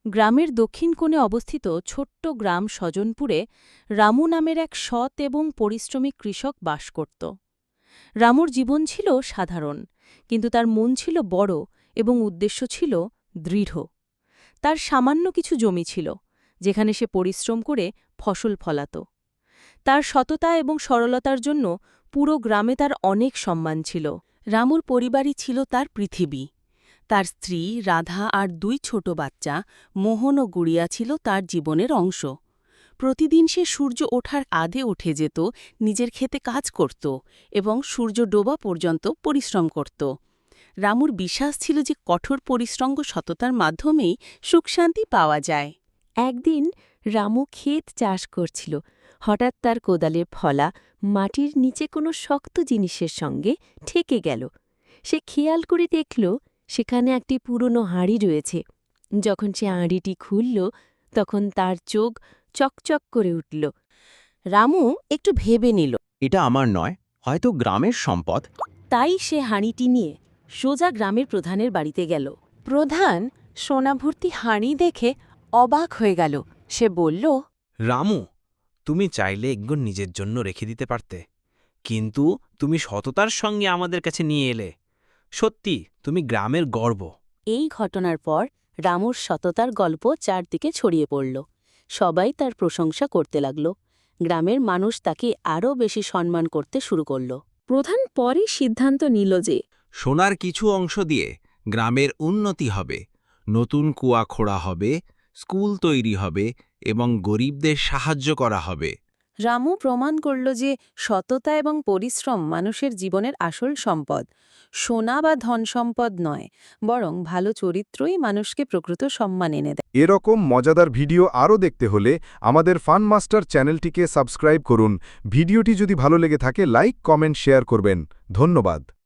গ্রামের দক্ষিণ কোণে অবস্থিত ছোট্ট গ্রাম স্বজনপুরে রামু নামের এক সৎ এবং পরিশ্রমী কৃষক বাস করত। রামুর জীবন ছিল সাধারণ, কিন্তু তার মন ছিল বড় এবং উদ্দেশ্য ছিল দৃঢ়। তার সামান্য কিছু জমি ছিল, যেখানে সে পরিশ্রম করে ফসল ফলাত। তার সততা এবং সরলতার জন্য পুরো গ্রামে তার অনেক সম্মান ছিল। রামুর পরিবারই ছিল তার পৃথিবী। তার স্ত্রী রাধা আর 2 ছোট বাচ্চা মোহন ও গুড়িয়া ছিল তার জীবনের অংশ। প্রতিদিন সে সূর্য ওঠার আগে উঠে যেত, নিজের ক্ষেতে কাজ করত এবং সূর্য ডোবা পর্যন্ত পরিশ্রম করত। রামুর বিশ্বাস ছিল যে কঠোর পরিশ্রম ও সততার মাধ্যমেই সুখশান্তি পাওয়া যায়। একদিন রামু ক্ষেত চাষ করছিল। হঠাৎ তার কোদালের ফলা মাটির নিচে কোনো শক্ত জিনিসের সঙ্গে ঠেকে গেল। সে খেয়াল করে দেখল সেখানে একটি পুরনো হাঁড়ি রয়েছে। যখন সে হাঁড়িটি খুলল, তখন তার চোখ চকচক করে উঠল। রামু একটু ভেবে নিল। এটা আমার নয়, হয়তো গ্রামের সম্পদ। তাই সে হাঁড়িটি নিয়ে সোজা গ্রামের প্রধানের বাড়িতে গেল। প্রধান সোনাভর্তি হাঁড়ি দেখে অবাক হয়ে গেল। সে বলল, রামু, তুমি চাইলে এগুলো নিজের জন্য রেখে দিতে পারতে, কিন্তু তুমি সততার সঙ্গে আমাদের কাছে নিয়ে এলে। সত্যি তুমি গ্রামের গর্ব। এই ঘটনার পর রামুর সততার গল্প চারদিকে ছড়িয়ে পড়ল। সবাই তার প্রশংসা করতে লাগল। গ্রামের মানুষ তাকে আরও বেশি সম্মান করতে শুরু করল। প্রধান পরে সিদ্ধান্ত নিল যে সোনার কিছু অংশ দিয়ে গ্রামের উন্নতি হবে, নতুন কুয়া খোঁড়া হবে, স্কুল তৈরি হবে এবং গরিবদের সাহায্য করা হবে। রামু প্রমাণ করল যে সততা এবং পরিশ্রম মানুষের জীবনের আসল সম্পদ। সোনা বা ধন সম্পদ নয়, বরং ভালো চরিত্রই মানুষকে প্রকৃত সম্মান এনে দেয়। এরকম মজাদার ভিডিও আরও দেখতে হলে আমাদের ফান মাস্টার চ্যানেলটিকে সাবস্ক্রাইব করুন। ভিডিওটি যদি ভালো লেগে থাকে লাইক, কমেন্ট, শেয়ার করবেন। ধন্যবাদ।